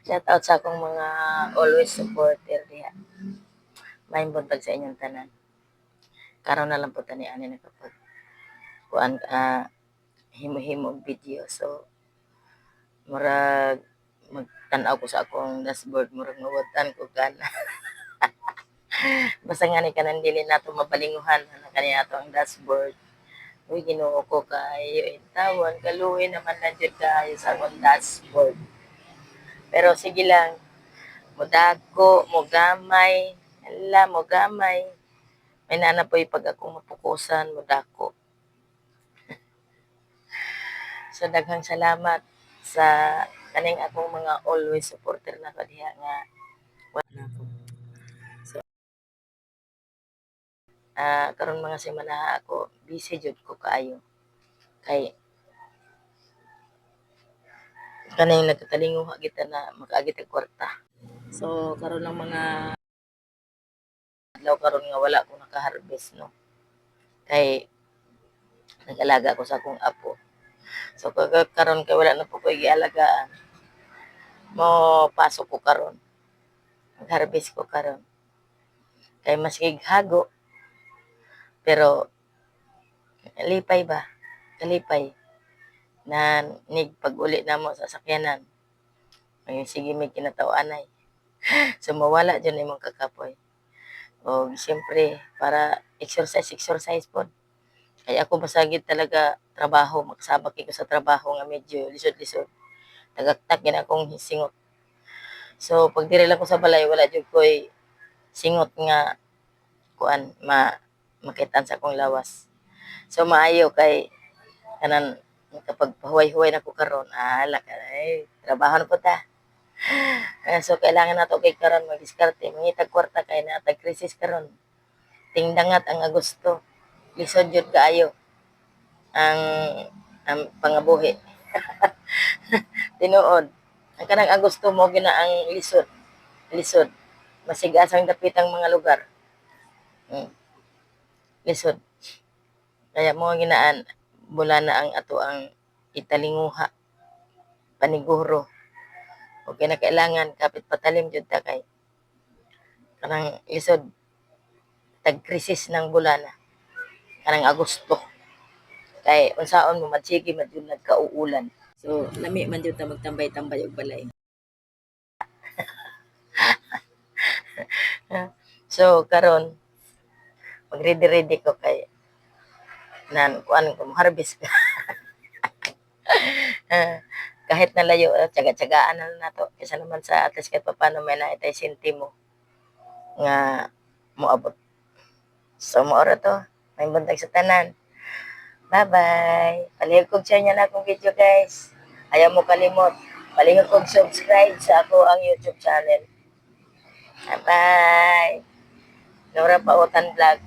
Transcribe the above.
Shout out sa akong mga always supporter diha. May buntag sa inyong tanan. Karon na lang po tani ani nakapag kuan himo-himo video. So murag magtan-aw ko sa akong dashboard, murag mabutan ko kana. Basta nga ni kanan dili nato mabalinguhan na kani ato ang dashboard. Uy, Ginoo ko kayo intawan, kaluoy naman na jud kayo sa akong dashboard. Pero sige lang, modako, mogamay, hala, mogamay. May nanapoy pag akong mapukusan, modako. So, daghang salamat sa kaning akong mga always supporter na ko diha nga wala na ko. So, karon mga semana ako, busy jud ko kaayo. Kay kaning nagkatalinguha kita na makaagit og kwarta. So, karon lang mga adlaw karon nga wala ko naka-harvest no. Kay nag-alaga ko sa akong apo. So karon kay wala na po ko gialagaan. Mo pasok ko karon. Mag-harvest ko karon. Kay maski hago pero lipay ba? Kalipay na nig pag-uli namo sa sakyanan. Ay sige may kinataw-anay. So mawala dyan imong kakapoy. O siyempre para exercise pod. Kay ako basagid talaga trabaho, makasabak ko sa trabaho nga medyo lisod-lisod. Tagaktak gina akong singot. So pag diri lang ko sa balay wala jud koy singot nga kuan makitan sa akong lawas. So maayo kay kanan kapag pahuway-huway na ko karon, ala ka ay trabaho na po ta. So kailangan nato kay karon magdiskarte, mangitag kwarta kay natag krisis karon. Tingdangat ang Agosto. Lisod jud kaayo ang pangabuhi. Tinuod. Ang kanang Agosto mo gina ang lisod. Lisod. Masigas ang dapitang mga lugar. Lisod. Kaya mo ginaan mula na ang ato ang italinguha paniguro. O kinakailangan kapit patalim jud ta kay kanang lisod tag krisis ng bulana kanang Agosto kay unsaon mo madsige man jud nagkauulan. So lami man jud ta magtambay-tambay og balay. So karon mag-ready ko kay nan kuan ko harvest ka. Kahit na layo, tsaga-tsagaan na nato kaysa naman sa atas kahit paano may naitay sentimo nga moabot. So moora to, may buntag sa tanan. Bye-bye. Palihog kog share niya na akong video guys. Ayaw mo kalimot. Palihog kog subscribe sa ako ang YouTube channel. Bye-bye. Nora Pautan Vlog.